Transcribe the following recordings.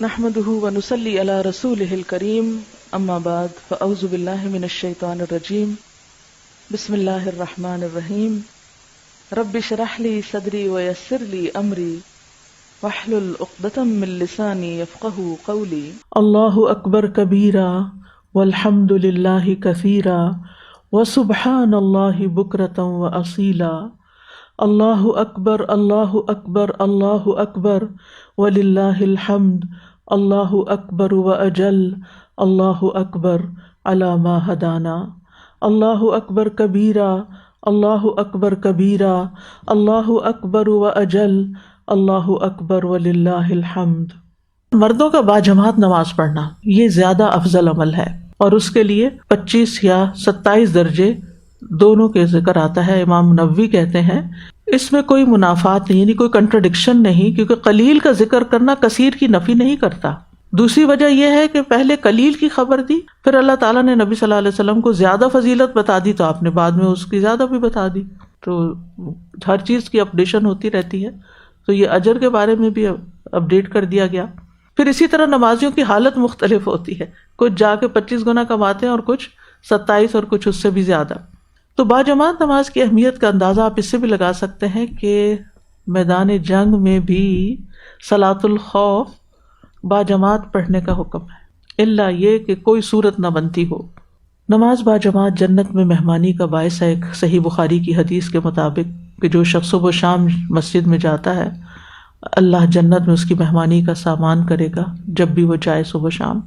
نحمده ونصلي على رسوله الكريم اما بعد فاعوذ بالله من الشيطان الرجيم بسم الله الرحمن الرحيم رب اشرح لي صدري ويسر لي امري واحلل عقدة من لساني يفقهوا قولي الله اکبر کبیرا والحمد للہ کثیرا وسبحان اللہ بکرۃ واصیلا اللہ اکبر اللہ اکبر اللہ اکبر وللہ الحمد اللہ اکبر واجل اللہ اکبر علی ما ہدانا اللہ اکبر کبیرا اللہ اکبر کبیرا اللہ اکبر واجل اللہ اکبر وللہ الحمد۔ مردوں کا باجماعت نماز پڑھنا یہ زیادہ افضل عمل ہے، اور اس کے لیے 25 یا 27 درجے دونوں کے ذکر آتا ہے۔ امام نووی کہتے ہیں اس میں کوئی منافات نہیں، یعنی کوئی کنٹرڈکشن نہیں، کیونکہ قلیل کا ذکر کرنا کثیر کی نفی نہیں کرتا۔ دوسری وجہ یہ ہے کہ پہلے قلیل کی خبر دی، پھر اللہ تعالیٰ نے نبی صلی اللہ علیہ وسلم کو زیادہ فضیلت بتا دی، تو آپ نے بعد میں اس کی زیادہ بھی بتا دی، تو ہر چیز کی اپڈیشن ہوتی رہتی ہے، تو یہ اجر کے بارے میں بھی اپڈیٹ کر دیا گیا۔ پھر اسی طرح نمازیوں کی حالت مختلف ہوتی ہے، کچھ جا کے 25 گنا کماتے ہیں اور کچھ 27 اور کچھ اس سے بھی زیادہ۔ تو باجماعت نماز کی اہمیت کا اندازہ آپ اس سے بھی لگا سکتے ہیں کہ میدان جنگ میں بھی صلاۃ الخوف باجماعت پڑھنے کا حکم ہے، الا یہ کہ کوئی صورت نہ بنتی ہو۔ نماز باجماعت جنت میں مہمانی کا باعث ہے۔ ایک صحیح بخاری کی حدیث کے مطابق کہ جو شخص صبح و شام مسجد میں جاتا ہے، اللہ جنت میں اس کی مہمانی کا سامان کرے گا جب بھی وہ جائے صبح شام۔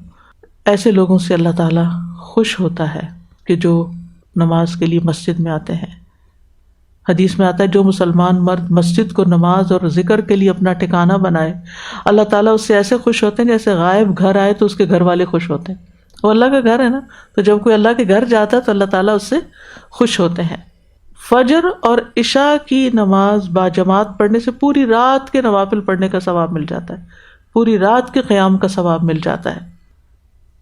ایسے لوگوں سے اللہ تعالیٰ خوش ہوتا ہے کہ جو نماز کے لیے مسجد میں آتے ہیں۔ حدیث میں آتا ہے جو مسلمان مرد مسجد کو نماز اور ذکر کے لیے اپنا ٹھکانہ بنائے، اللہ تعالیٰ اس سے ایسے خوش ہوتے ہیں جیسے غائب گھر آئے تو اس کے گھر والے خوش ہوتے ہیں۔ وہ اللہ کا گھر ہے نا، تو جب کوئی اللہ کے گھر جاتا ہے تو اللہ تعالیٰ اس سے خوش ہوتے ہیں۔ فجر اور عشاء کی نماز باجماعت پڑھنے سے پوری رات کے نوافل پڑھنے کا ثواب مل جاتا ہے، پوری رات کے قیام کا ثواب مل جاتا ہے۔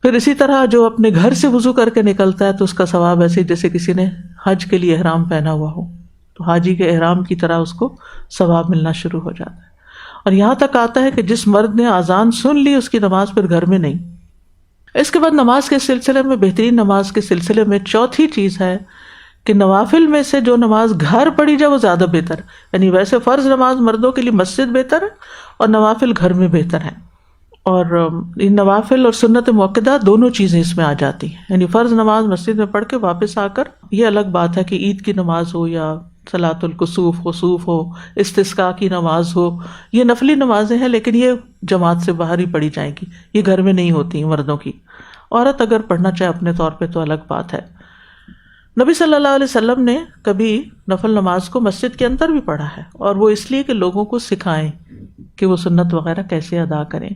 پھر اسی طرح جو اپنے گھر سے وضو کر کے نکلتا ہے تو اس کا ثواب ایسے جیسے کسی نے حج کے لیے احرام پہنا ہوا ہو، تو حاجی کے احرام کی طرح اس کو ثواب ملنا شروع ہو جاتا ہے۔ اور یہاں تک آتا ہے کہ جس مرد نے اذان سن لی اس کی نماز پھر گھر میں نہیں۔ اس کے بعد نماز کے سلسلے میں، بہترین نماز کے سلسلے میں چوتھی چیز ہے کہ نوافل میں سے جو نماز گھر پڑھی جائے وہ زیادہ بہتر ہے۔ یعنی ویسے فرض نماز مردوں کے لیے مسجد بہتر ہے اور نوافل گھر میں بہتر ہے، اور ان نوافل اور سنت مؤکدہ دونوں چیزیں اس میں آ جاتی ہیں۔ یعنی فرض نماز مسجد میں پڑھ کے واپس آ کر، یہ الگ بات ہے کہ عید کی نماز ہو یا صلاۃ الکسوف خسوف ہو، استسقاء کی نماز ہو، یہ نفلی نمازیں ہیں لیکن یہ جماعت سے باہر ہی پڑھی جائیں گی، یہ گھر میں نہیں ہوتی مردوں کی۔ عورت اگر پڑھنا چاہے اپنے طور پہ تو الگ بات ہے۔ نبی صلی اللہ علیہ وسلم نے کبھی نفل نماز کو مسجد کے اندر بھی پڑھا ہے، اور وہ اس لیے کہ لوگوں کو سکھائیں کہ وہ سنت وغیرہ کیسے ادا کریں،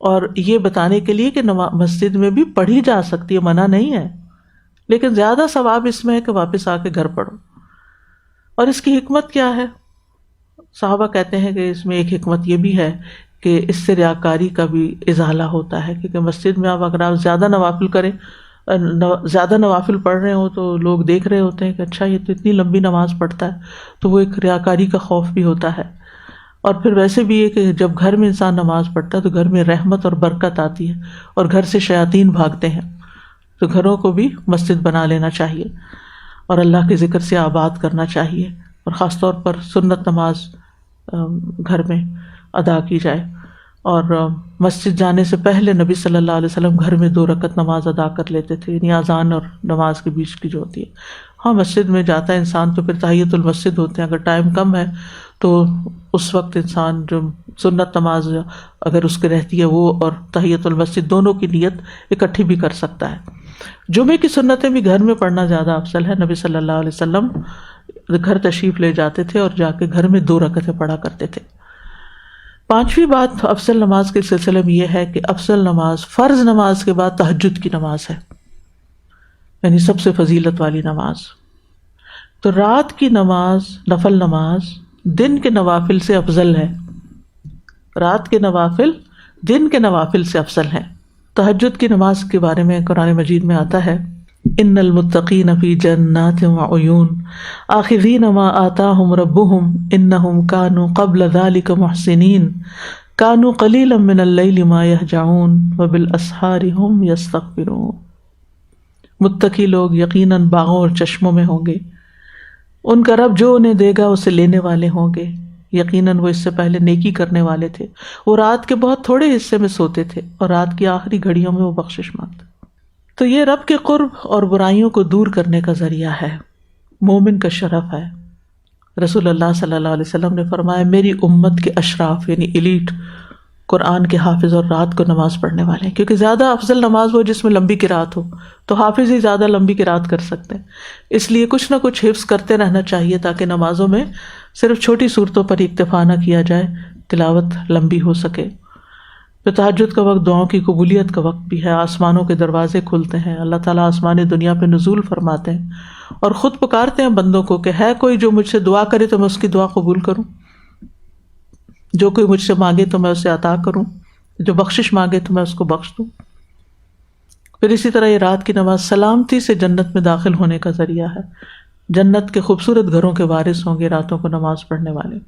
اور یہ بتانے کے لیے کہ مسجد میں بھی پڑھی جا سکتی ہے، منع نہیں ہے، لیکن زیادہ ثواب اس میں ہے کہ واپس آ کے گھر پڑھو۔ اور اس کی حکمت کیا ہے؟ صحابہ کہتے ہیں کہ اس میں ایک حکمت یہ بھی ہے کہ اس سے ریاکاری کا بھی ازالہ ہوتا ہے، کیونکہ مسجد میں اگر آپ زیادہ نوافل کریں، زیادہ نوافل پڑھ رہے ہوں تو لوگ دیکھ رہے ہوتے ہیں کہ اچھا یہ تو اتنی لمبی نماز پڑھتا ہے، تو وہ ایک ریاکاری کا خوف بھی ہوتا ہے۔ اور پھر ویسے بھی یہ کہ جب گھر میں انسان نماز پڑھتا ہے تو گھر میں رحمت اور برکت آتی ہے، اور گھر سے شیاطین بھاگتے ہیں، تو گھروں کو بھی مسجد بنا لینا چاہیے اور اللہ کے ذکر سے آباد کرنا چاہیے، اور خاص طور پر سنت نماز گھر میں ادا کی جائے۔ اور مسجد جانے سے پہلے نبی صلی اللہ علیہ وسلم گھر میں 2 رکعت نماز ادا کر لیتے تھے، یعنی اذان اور نماز کے بیچ کی جو ہوتی ہے۔ ہاں مسجد میں جاتا ہے انسان تو پھر تحیۃ المسجد ہوتے ہیں، اگر ٹائم کم ہے تو اس وقت انسان جو سنت نماز اگر اس کے رہتی ہے وہ اور تحیۃ المسجد دونوں کی نیت اکٹھی بھی کر سکتا ہے۔ جمعے کی سنتیں بھی گھر میں پڑھنا زیادہ افضل ہے۔ نبی صلی اللہ علیہ وسلم گھر تشریف لے جاتے تھے اور جا کے گھر میں 2 رکعتیں پڑھا کرتے تھے۔ 5ویں بات افضل نماز کے سلسلے میں یہ ہے کہ افضل نماز فرض نماز کے بعد تہجد کی نماز ہے، یعنی سب سے فضیلت والی نماز۔ تو رات کی نماز، نفل نماز دن کے نوافل سے افضل ہے، رات کے نوافل دن کے نوافل سے افضل ہیں۔ تہجد کی نماز کے بارے میں قرآن مجید میں آتا ہے ان المتقین فی جنات وعیون آخذین ما آتاہم ربہم انہم کانوا قبل ذلک محسنین کانوا قلیلا من اللیل ما یہجعون وبالاسحار هم یستغفرون. متقی لوگ یقیناً باغوں اور چشموں میں ہوں گے، ان کا رب جو انہیں دے گا اسے لینے والے ہوں گے، یقیناً وہ اس سے پہلے نیکی کرنے والے تھے، وہ رات کے بہت تھوڑے حصے میں سوتے تھے اور رات کی آخری گھڑیوں میں وہ بخشش مانگتے. تو یہ رب کے قرب اور برائیوں کو دور کرنے کا ذریعہ ہے، مومن کا شرف ہے. رسول اللہ صلی اللہ علیہ وسلم نے فرمایا میری امت کے اشراف یعنی ایلیٹ قرآن کے حافظ اور رات کو نماز پڑھنے والے ہیں، کیونکہ زیادہ افضل نماز وہ جس میں لمبی قرات ہو، تو حافظ ہی زیادہ لمبی قرات کر سکتے ہیں. اس لیے کچھ نہ کچھ حفظ کرتے رہنا چاہیے تاکہ نمازوں میں صرف چھوٹی صورتوں پر اکتفا نہ کیا جائے، تلاوت لمبی ہو سکے. پھر تہجد کا وقت دعاؤں کی قبولیت کا وقت بھی ہے، آسمانوں کے دروازے کھلتے ہیں، اللہ تعالیٰ آسمانی دنیا پہ نزول فرماتے ہیں اور خود پکارتے ہیں بندوں کو کہ ہے کوئی جو مجھ سے دعا کرے تو میں اس کی دعا قبول کروں، جو کوئی مجھ سے مانگے تو میں اسے عطا کروں، جو بخشش مانگے تو میں اس کو بخش دوں. پھر اسی طرح یہ رات کی نماز سلامتی سے جنت میں داخل ہونے کا ذریعہ ہے. جنت کے خوبصورت گھروں کے وارث ہوں گے راتوں کو نماز پڑھنے والے.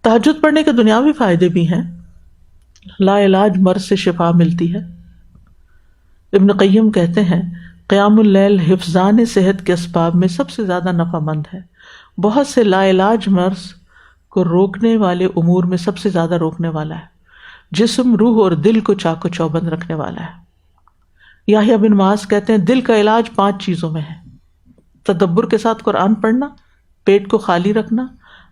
تہجد پڑھنے کے دنیاوی فائدے بھی ہیں، لا علاج مرض سے شفا ملتی ہے. ابن قیم کہتے ہیں قیام اللیل حفظان صحت کے اسباب میں سب سے زیادہ نفع مند ہے، بہت سے لا علاج مرض کو روکنے والے امور میں سب سے زیادہ روکنے والا ہے، جسم روح اور دل کو چاق و چوبند رکھنے والا ہے. یحییٰ بن معاذ کہتے ہیں دل کا علاج 5 چیزوں میں ہے: تدبر کے ساتھ قرآن پڑھنا، پیٹ کو خالی رکھنا،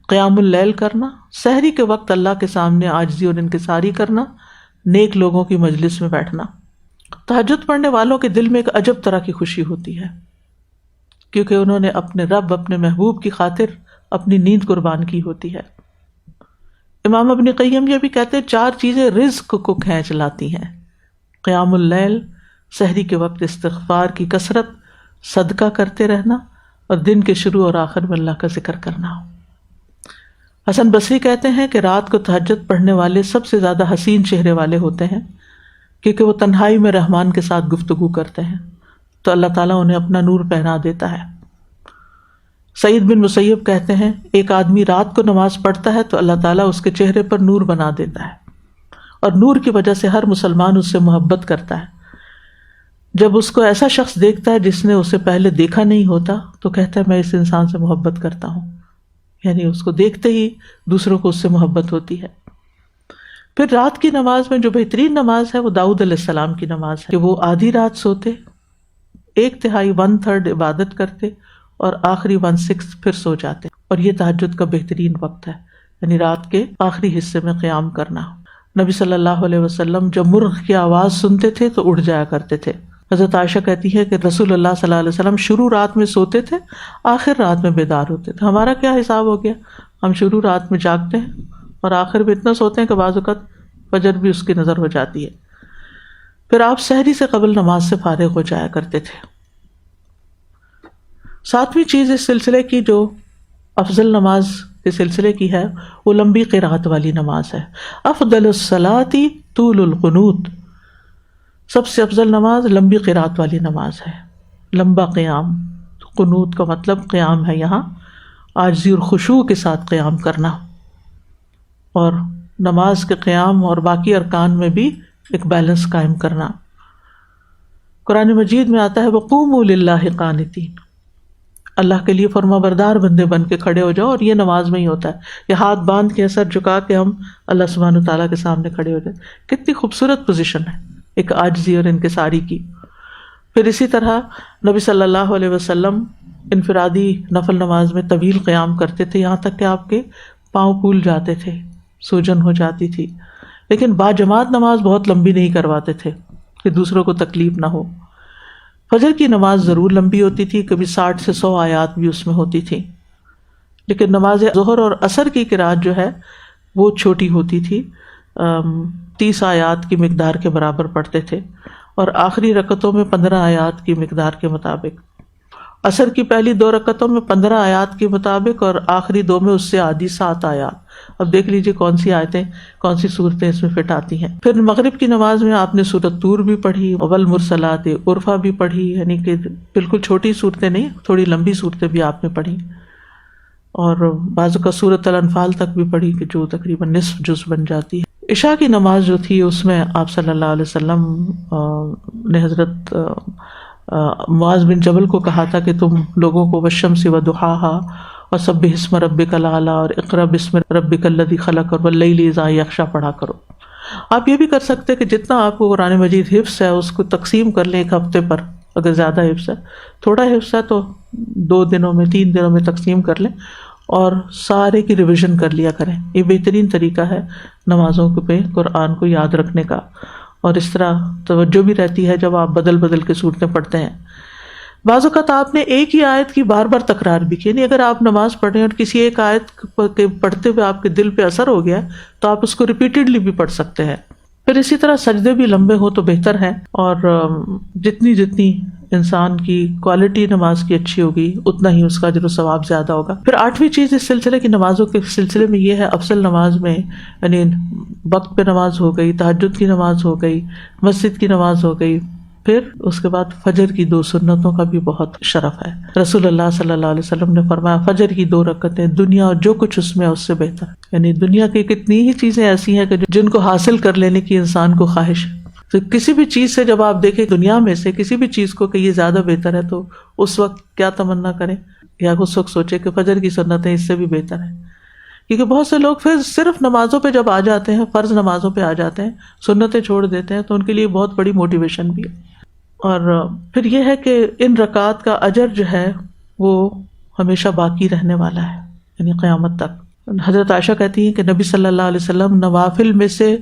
قیام اللیل کرنا، سحری کے وقت اللہ کے سامنے عاجزی اور انکساری کرنا، نیک لوگوں کی مجلس میں بیٹھنا. تہجد پڑھنے والوں کے دل میں ایک عجب طرح کی خوشی ہوتی ہے، کیونکہ انہوں نے اپنے رب، اپنے محبوب کی خاطر اپنی نیند قربان کی ہوتی ہے. امام ابن قیم یہ بھی کہتے ہیں 4 چیزیں رزق کو کھینچ لاتی ہیں: قیام اللیل، سحری کے وقت استغفار کی کثرت، صدقہ کرتے رہنا اور دن کے شروع اور آخر میں اللہ کا ذکر کرنا. حسن بصری کہتے ہیں کہ رات کو تہجد پڑھنے والے سب سے زیادہ حسین چہرے والے ہوتے ہیں، کیونکہ وہ تنہائی میں رحمان کے ساتھ گفتگو کرتے ہیں تو اللہ تعالیٰ انہیں اپنا نور پہنا دیتا ہے. سعید بن مسیب کہتے ہیں ایک آدمی رات کو نماز پڑھتا ہے تو اللہ تعالیٰ اس کے چہرے پر نور بنا دیتا ہے اور نور کی وجہ سے ہر مسلمان اس سے محبت کرتا ہے. جب اس کو ایسا شخص دیکھتا ہے جس نے اسے پہلے دیکھا نہیں ہوتا تو کہتا ہے میں اس انسان سے محبت کرتا ہوں، یعنی اس کو دیکھتے ہی دوسروں کو اس سے محبت ہوتی ہے. پھر رات کی نماز میں جو بہترین نماز ہے وہ داؤد علیہ السلام کی نماز ہے کہ وہ آدھی رات سوتے، 1/3 1/3 عبادت کرتے اور آخری 1/6 پھر سو جاتے. اور یہ تہجد کا بہترین وقت ہے، یعنی رات کے آخری حصے میں قیام کرنا. نبی صلی اللہ علیہ وسلم جب مرغ کی آواز سنتے تھے تو اٹھ جایا کرتے تھے. حضرت عائشہ کہتی ہے کہ رسول اللہ صلی اللہ علیہ وسلم شروع رات میں سوتے تھے، آخر رات میں بیدار ہوتے تھے. ہمارا کیا حساب ہو گیا، ہم شروع رات میں جاگتے ہیں اور آخر میں اتنا سوتے ہیں کہ بعض اوقات فجر بھی اس کی نظر ہو جاتی ہے. پھر آپ سحری سے قبل نماز سے فارغ ہو جایا کرتے تھے. 7ویں چیز اس سلسلے کی جو افضل نماز کے سلسلے کی ہے وہ لمبی قرات والی نماز ہے. افضل الصلاۃ طول القنوت، سب سے افضل نماز لمبی قرات والی نماز ہے، لمبا قیام. قنوت کا مطلب قیام ہے، یہاں عاجزی اور خشوع کے ساتھ قیام کرنا، اور نماز کے قیام اور باقی ارکان میں بھی ایک بیلنس قائم کرنا. قرآن مجید میں آتا ہے وَقُومُوا لِلَّهِ قَانِتِينَ، اللہ کے لیے فرما بردار بندے بن کے کھڑے ہو جاؤ. اور یہ نماز میں ہی ہوتا ہے، یہ ہاتھ باندھ کے سر جھکا کے ہم اللہ سبحانہ وتعالیٰ کے سامنے کھڑے ہو جائیں. کتنی خوبصورت پوزیشن ہے ایک عاجزی اور انکساری کی. پھر اسی طرح نبی صلی اللہ علیہ وسلم انفرادی نفل نماز میں طویل قیام کرتے تھے، یہاں تک کہ آپ کے پاؤں پھول جاتے تھے، سوجن ہو جاتی تھی. لیکن باجماعت نماز بہت لمبی نہیں کرواتے تھے کہ دوسروں کو تکلیف نہ ہو. فجر کی نماز ضرور لمبی ہوتی تھی، کبھی 60 سے 100 آیات بھی اس میں ہوتی تھی. لیکن نماز ظہر اور عصر کی قرات جو ہے وہ چھوٹی ہوتی تھی، 30 آیات کی مقدار کے برابر پڑھتے تھے، اور آخری رکعتوں میں 15 آیات کی مقدار کے مطابق. عصر کی پہلی 2 رکعتوں میں 15 آیات کے مطابق اور آخری 2 میں اس سے آدھی 7 آیات. اب دیکھ لیجئے کون سی آیتیں، کون سی صورتیں اس میں فٹ آتی ہیں. پھر مغرب کی نماز میں آپ نے سورۃ طور بھی پڑھی، والمرسلات عرفا بھی پڑھی، یعنی کہ بالکل چھوٹی صورتیں نہیں، تھوڑی لمبی صورتیں بھی آپ نے پڑھی، اور بعض کا سورۃ الانفال تک بھی پڑھی کہ جو تقریباً نصف جز بن جاتی ہے. عشاء کی نماز جو تھی اس میں آپ صلی اللہ علیہ وسلم نے حضرت معاذ بن جبل کو کہا تھا کہ تم لوگوں کو والشمس وضحاها اور سبح اسم ربک الاعلی اور اقرا باسم ربک الذی خلق اور واللیل اذا یغشی پڑھا کرو. آپ یہ بھی کر سکتے ہیں کہ جتنا آپ کو قرآن مجید حفظ ہے اس کو تقسیم کر لیں ایک ہفتے پر. اگر زیادہ حفظ ہے، تھوڑا حفظ ہے تو 2 دنوں میں 3 دنوں میں تقسیم کر لیں اور سارے کی ریویژن کر لیا کریں. یہ بہترین طریقہ ہے نمازوں پہ قرآن کو یاد رکھنے کا، اور اس طرح توجہ بھی رہتی ہے جب آپ بدل بدل کے صورتیں پڑھتے ہیں. بعض اوقات آپ نے ایک ہی آیت کی بار بار تکرار بھی کی، یعنی اگر آپ نماز پڑھ رہے ہیں اور کسی ایک آیت کے پڑھتے ہوئے آپ کے دل پہ اثر ہو گیا تو آپ اس کو ریپیٹڈلی بھی پڑھ سکتے ہیں. پھر اسی طرح سجدے بھی لمبے ہوں تو بہتر ہے، اور جتنی انسان کی کوالٹی نماز کی اچھی ہوگی اتنا ہی اس کا اجر و ثواب زیادہ ہوگا. پھر 8ویں چیز اس سلسلے کی نمازوں کے سلسلے میں یہ ہے، افضل نماز میں یعنی وقت پہ نماز ہو گئی، تہجد کی نماز ہو گئی، مسجد کی نماز ہو گئی. پھر اس کے بعد فجر کی 2 سنتوں کا بھی بہت شرف ہے. رسول اللہ صلی اللہ علیہ وسلم نے فرمایا فجر کی 2 رکعتیں دنیا اور جو کچھ اس میں ہے اس سے بہتر. یعنی دنیا کی کتنی ہی چیزیں ایسی ہیں کہ جن کو حاصل کر لینے کی انسان کو خواہش ہے. تو کسی بھی چیز سے جب آپ دیکھیں دنیا میں سے کسی بھی چیز کو کہ یہ زیادہ بہتر ہے تو اس وقت کیا تمنا کریں، یا اس وقت سوچے کہ فجر کی سنتیں اس سے بھی بہتر ہیں. کیونکہ بہت سے لوگ پھر صرف نمازوں پہ جب آ جاتے ہیں، فرض نمازوں پہ آ جاتے ہیں، سنتیں چھوڑ دیتے ہیں، تو ان کے لیے بہت بڑی موٹیویشن بھی ہے. اور پھر یہ ہے کہ ان رکعات کا اجر جو ہے وہ ہمیشہ باقی رہنے والا ہے، یعنی قیامت تک. حضرت عائشہ کہتی ہیں کہ نبی صلی اللہ علیہ وسلم نوافل میں سے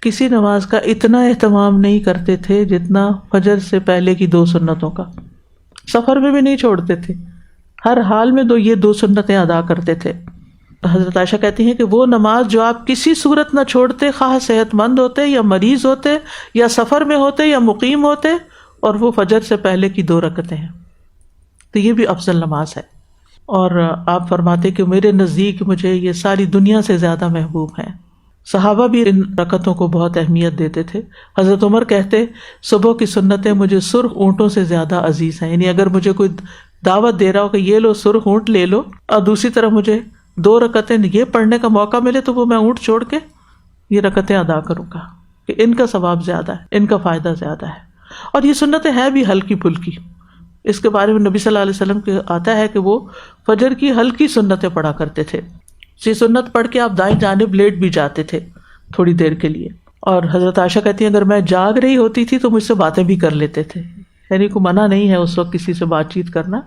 کسی نماز کا اتنا اہتمام نہیں کرتے تھے جتنا فجر سے پہلے کی 2 سنتوں کا. سفر میں بھی نہیں چھوڑتے تھے، ہر حال میں یہ 2 سنتیں ادا کرتے تھے. حضرت عائشہ کہتی ہیں کہ وہ نماز جو آپ کسی صورت نہ چھوڑتے، خواہ صحت مند ہوتے یا مریض ہوتے یا سفر میں ہوتے یا مقیم ہوتے، اور وہ فجر سے پہلے کی 2 رکعتیں ہیں. تو یہ بھی افضل نماز ہے. اور آپ فرماتے کہ میرے نزدیک مجھے یہ ساری دنیا سے زیادہ محبوب ہیں. صحابہ بھی ان رکعتوں کو بہت اہمیت دیتے تھے. حضرت عمر کہتے صبح کی سنتیں مجھے سرخ اونٹوں سے زیادہ عزیز ہیں. یعنی اگر مجھے کوئی دعوت دے رہا ہو کہ یہ لو سرخ اونٹ لے لو، اور دوسری طرف مجھے 2 رکعتیں یہ پڑھنے کا موقع ملے تو وہ میں اونٹ چھوڑ کے یہ رکعتیں ادا کروں گا، کہ ان کا ثواب زیادہ ہے، ان کا فائدہ زیادہ ہے. اور یہ سنتیں ہیں بھی ہلکی پھلکی. اس کے بارے میں نبی صلی اللہ علیہ وسلم کے آتا ہے کہ وہ فجر کی ہلکی سنتیں پڑھا کرتے تھے. یہ سنت پڑھ کے آپ دائیں جانب لیٹ بھی جاتے تھے تھوڑی دیر کے لیے. اور حضرت عائشہ کہتی ہیں اگر میں جاگ رہی ہوتی تھی تو مجھ سے باتیں بھی کر لیتے تھے. یعنی کوئی منع نہیں ہے اس وقت کسی سے بات چیت کرنا.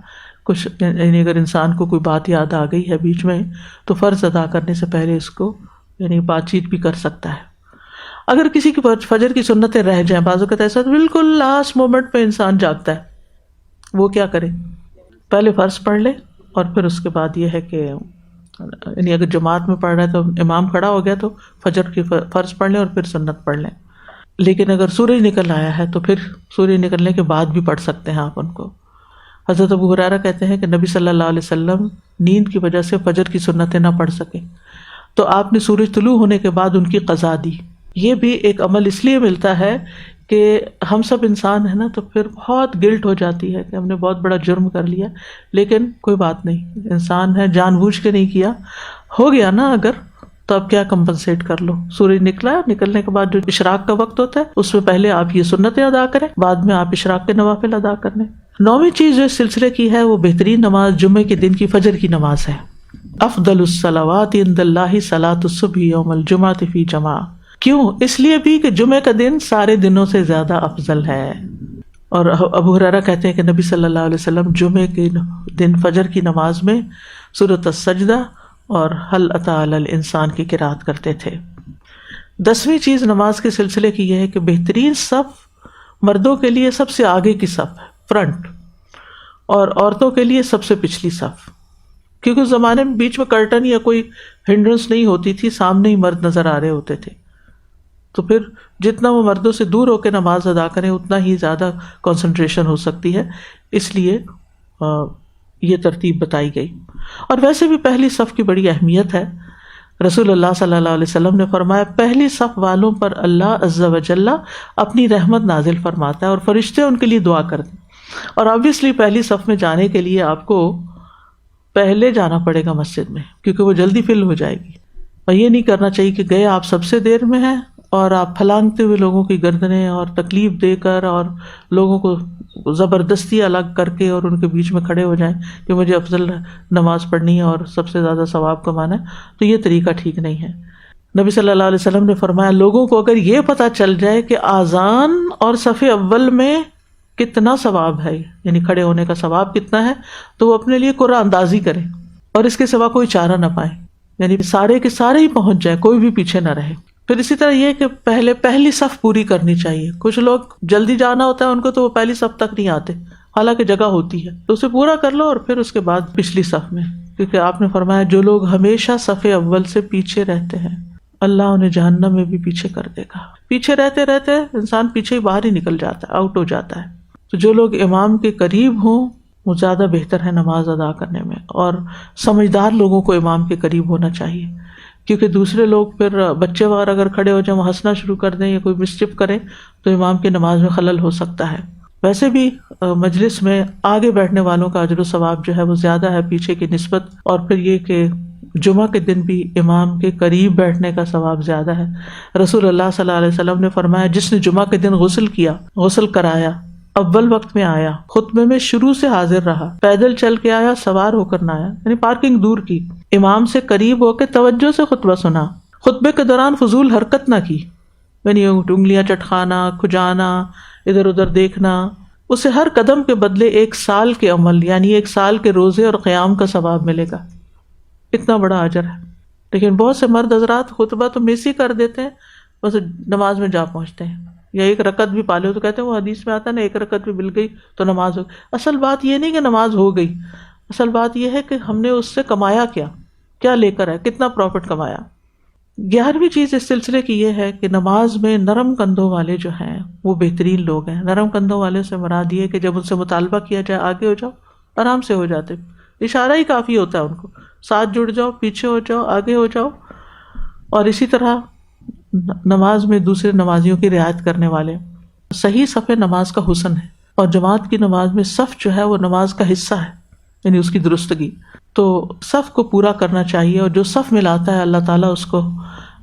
کچھ یعنی اگر انسان کو کوئی بات یاد آ گئی ہے بیچ میں تو فرض ادا کرنے سے پہلے اس کو یعنی بات چیت بھی کر سکتا ہے. اگر کسی کی فجر کی سنتیں رہ جائیں، بعض اوقات ایسا بالکل لاسٹ مومنٹ پہ انسان جاگتا ہے، وہ کیا کرے؟ پہلے فرض پڑھ لے، اور پھر اس کے بعد یہ ہے کہ یعنی اگر جماعت میں پڑھ رہا ہے تو امام کھڑا ہو گیا تو فجر کی فرض پڑھ لیں اور پھر سنت پڑھ لیں. لیکن اگر سورج نکل آیا ہے تو پھر سورج نکلنے کے بعد بھی پڑھ سکتے ہیں آپ ان کو. حضرت ابو ہریرہ کہتے ہیں کہ نبی صلی اللہ علیہ وسلم نیند کی وجہ سے فجر کی سنتیں نہ پڑھ سکے تو آپ نے سورج طلوع ہونے کے بعد ان کی قضا دی. یہ بھی ایک عمل اس لیے ملتا ہے کہ ہم سب انسان ہیں نا، تو پھر بہت گلٹ ہو جاتی ہے کہ ہم نے بہت بڑا جرم کر لیا، لیکن کوئی بات نہیں، انسان ہے، جان بوجھ کے نہیں کیا، ہو گیا نا اگر، تو اب کیا کمپنسیٹ کر لو. سورج نکلا، نکلنے کے بعد جو اشراق کا وقت ہوتا ہے اس میں پہلے آپ یہ سنتیں ادا کریں، بعد میں آپ اشراق کے نوافل ادا کر لیں. 9ویں چیز جو اس سلسلے کی ہے وہ بہترین نماز جمعے کے دن کی فجر کی نماز ہے. افضل الصلوات عند اللہ صلاۃ الصبح یوم الجمعۃ فی جماع. کیوں؟ اس لیے بھی کہ جمعے کا دن سارے دنوں سے زیادہ افضل ہے. اور ابو ہریرہ کہتے ہیں کہ نبی صلی اللہ علیہ وسلم جمعے کے دن فجر کی نماز میں سورۃ السجدہ اور هل اتی علی الانسان کی قرات کرتے تھے. 10ویں چیز نماز کے سلسلے کی یہ ہے کہ بہترین صف مردوں کے لیے سب سے آگے کی صف ہے، فرنٹ، اور عورتوں کے لیے سب سے پچھلی صف. کیونکہ اس زمانے میں بیچ میں کرٹن یا کوئی ہنڈرنس نہیں ہوتی تھی، سامنے ہی مرد نظر آ رہے ہوتے تھے، تو پھر جتنا وہ مردوں سے دور ہو کے نماز ادا کریں اتنا ہی زیادہ کنسنٹریشن ہو سکتی ہے، اس لیے یہ ترتیب بتائی گئی. اور ویسے بھی پہلی صف کی بڑی اہمیت ہے. رسول اللہ صلی اللہ علیہ وسلم نے فرمایا پہلی صف والوں پر اللہ عز و جل اپنی رحمت نازل فرماتا ہے اور فرشتے ان کے لیے دعا کرتے ہیں. اور obviously پہلی صف میں جانے کے لیے آپ کو پہلے جانا پڑے گا مسجد میں، کیونکہ وہ جلدی فل ہو جائے گی. اور یہ نہیں کرنا چاہیے کہ گئے آپ سب سے دیر میں ہیں اور آپ پھلانگتے ہوئے لوگوں کی گردنیں اور تکلیف دے کر اور لوگوں کو زبردستی الگ کر کے اور ان کے بیچ میں کھڑے ہو جائیں کہ مجھے افضل نماز پڑھنی ہے اور سب سے زیادہ ثواب کمانا ہے، تو یہ طریقہ ٹھیک نہیں ہے۔ نبی صلی اللہ علیہ وسلم نے فرمایا لوگوں کو اگر یہ پتہ چل جائے کہ آذان اور صف اول میں کتنا ثواب ہے، یعنی کھڑے ہونے کا ثواب کتنا ہے، تو وہ اپنے لیے قرعہ اندازی کریں اور اس کے سوا کوئی چارہ نہ پائیں، یعنی سارے کے سارے ہی پہنچ جائیں، کوئی بھی پیچھے نہ رہے۔ پھر اسی طرح یہ کہ پہلی صف پوری کرنی چاہیے۔ کچھ لوگ جلدی جانا ہوتا ہے ان کو تو وہ پہلی صف تک نہیں آتے، حالانکہ جگہ ہوتی ہے، تو اسے پورا کر لو اور پھر اس کے بعد پچھلی صف میں، کیونکہ آپ نے فرمایا جو لوگ ہمیشہ صف اول سے پیچھے رہتے ہیں اللہ انہیں جہنم میں بھی پیچھے کر دے گا۔ پیچھے رہتے رہتے انسان پیچھے ہی باہر ہی نکل جاتا ہے، آؤٹ ہو جاتا ہے۔ تو جو لوگ امام کے قریب ہوں وہ زیادہ بہتر ہے نماز ادا کرنے میں، اور سمجھدار لوگوں کو امام کے قریب ہونا چاہیے، کیونکہ دوسرے لوگ پھر بچے وغیرہ اگر کھڑے ہو جائیں وہ ہنسنا شروع کر دیں یا کوئی مسچف کرے تو امام کی نماز میں خلل ہو سکتا ہے۔ ویسے بھی مجلس میں آگے بیٹھنے والوں کا اجر و ثواب جو ہے وہ زیادہ ہے پیچھے کی نسبت، اور پھر یہ کہ جمعہ کے دن بھی امام کے قریب بیٹھنے کا ثواب زیادہ ہے۔ رسول اللہ صلی اللہ علیہ وسلم نے فرمایا جس نے جمعہ کے دن غسل کرایا، اول وقت میں آیا، خطبے میں شروع سے حاضر رہا، پیدل چل کے آیا، سوار ہو کر نہ آیا، یعنی پارکنگ دور کی، امام سے قریب ہو کے توجہ سے خطبہ سنا، خطبے کے دوران فضول حرکت نہ کی، یعنی انگلیاں چٹکانا، کھجانا، ادھر ادھر دیکھنا، اسے ہر قدم کے بدلے 1 سال کے عمل یعنی 1 سال کے روزے اور قیام کا ثواب ملے گا۔ اتنا بڑا اجر ہے۔ لیکن بہت سے مرد حضرات خطبہ تو مس ہی کر دیتے ہیں، بس نماز میں جا پہنچتے ہیں، یا 1 رکعت بھی پالے ہو تو کہتے ہیں وہ حدیث میں آتا ہے نا 1 رکعت بھی مل گئی تو نماز ہو گئی۔ اصل بات یہ نہیں کہ نماز ہو گئی، اصل بات یہ ہے کہ ہم نے اس سے کمایا کیا لے کر ہے، کتنا پروفٹ کمایا۔ 11ویں چیز اس سلسلے کی یہ ہے کہ نماز میں نرم کندھوں والے جو ہیں وہ بہترین لوگ ہیں۔ نرم کندھوں والے سے مراد یہ ہے کہ جب ان سے مطالبہ کیا جائے آگے ہو جاؤ، آرام سے ہو جاتے، اشارہ ہی کافی ہوتا ہے ان کو، ساتھ جڑ جاؤ، پیچھے ہو جاؤ، آگے ہو جاؤ۔ اور اسی طرح نماز میں دوسرے نمازیوں کی رعایت کرنے والے۔ صحیح صف نماز کا حسن ہے، اور جماعت کی نماز میں صف جو ہے وہ نماز کا حصہ ہے، یعنی اس کی درستگی، تو صف کو پورا کرنا چاہیے، اور جو صف ملاتا ہے اللہ تعالیٰ اس کو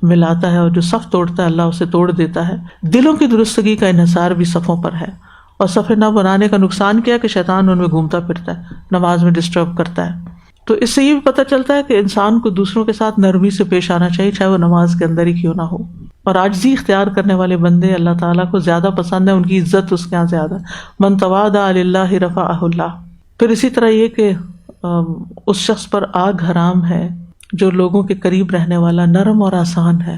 ملاتا ہے، اور جو صف توڑتا ہے اللہ اسے توڑ دیتا ہے۔ دلوں کی درستگی کا انحصار بھی صفوں پر ہے، اور صفیں نہ بنانے کا نقصان کیا کہ شیطان ان میں گھومتا پھرتا ہے، نماز میں ڈسٹرب کرتا ہے۔ تو اس سے یہ بھی پتہ چلتا ہے کہ انسان کو دوسروں کے ساتھ نرمی سے پیش آنا چاہیے، چاہے وہ نماز کے اندر ہی کیوں نہ ہو۔ اور عاجزی اختیار کرنے والے بندے اللہ تعالیٰ کو زیادہ پسند ہے، ان کی عزت اس کے یہاں زیادہ۔ من تواضع للہ رفعہ اللہ۔ پھر اسی طرح یہ کہ اس شخص پر آگ حرام ہے جو لوگوں کے قریب رہنے والا نرم اور آسان ہے،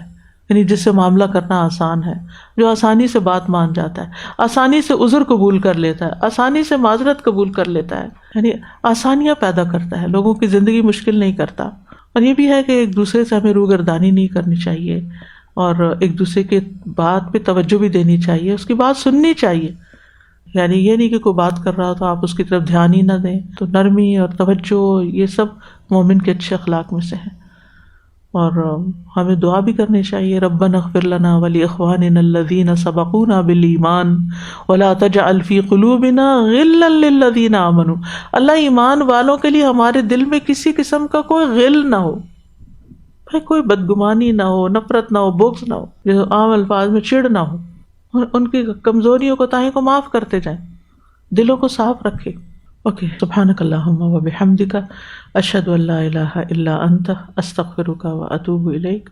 یعنی جس سے معاملہ کرنا آسان ہے، جو آسانی سے بات مان جاتا ہے، آسانی سے عذر قبول کر لیتا ہے، آسانی سے معذرت قبول کر لیتا ہے، یعنی آسانیاں پیدا کرتا ہے، لوگوں کی زندگی مشکل نہیں کرتا۔ اور یہ بھی ہے کہ ایک دوسرے سے ہمیں روگردانی نہیں کرنی چاہیے، اور ایک دوسرے کے بات پہ توجہ بھی دینی چاہیے، اس کی بات سننی چاہیے، یعنی یہ نہیں کہ کوئی بات کر رہا ہو تو آپ اس کی طرف دھیان ہی نہ دیں۔ تو نرمی اور توجہ یہ سب مومن کے اچھے اخلاق میں سے ہیں۔ اور ہمیں دعا بھی کرنی چاہیے، ربنا اغفر لنا ولاخواننا الذین سبقونا بالایمان ولا تجعل فی قلوبنا غلا للذین آمنوا۔ اللہ ایمان والوں کے لیے ہمارے دل میں کسی قسم کا کوئی غل نہ ہو، کوئی بدگمانی نہ ہو، نفرت نہ ہو، بغض نہ ہو، جو عام الفاظ میں چڑ نہ ہو، ان کی کمزوریوں کوتاہیوں کو معاف کرتے جائیں، دلوں کو صاف رکھے۔ اوکے، سبحانک اللہم و بحمدک، اشہد ان لا الہ الا انت، استغفرک و اتوب الیک۔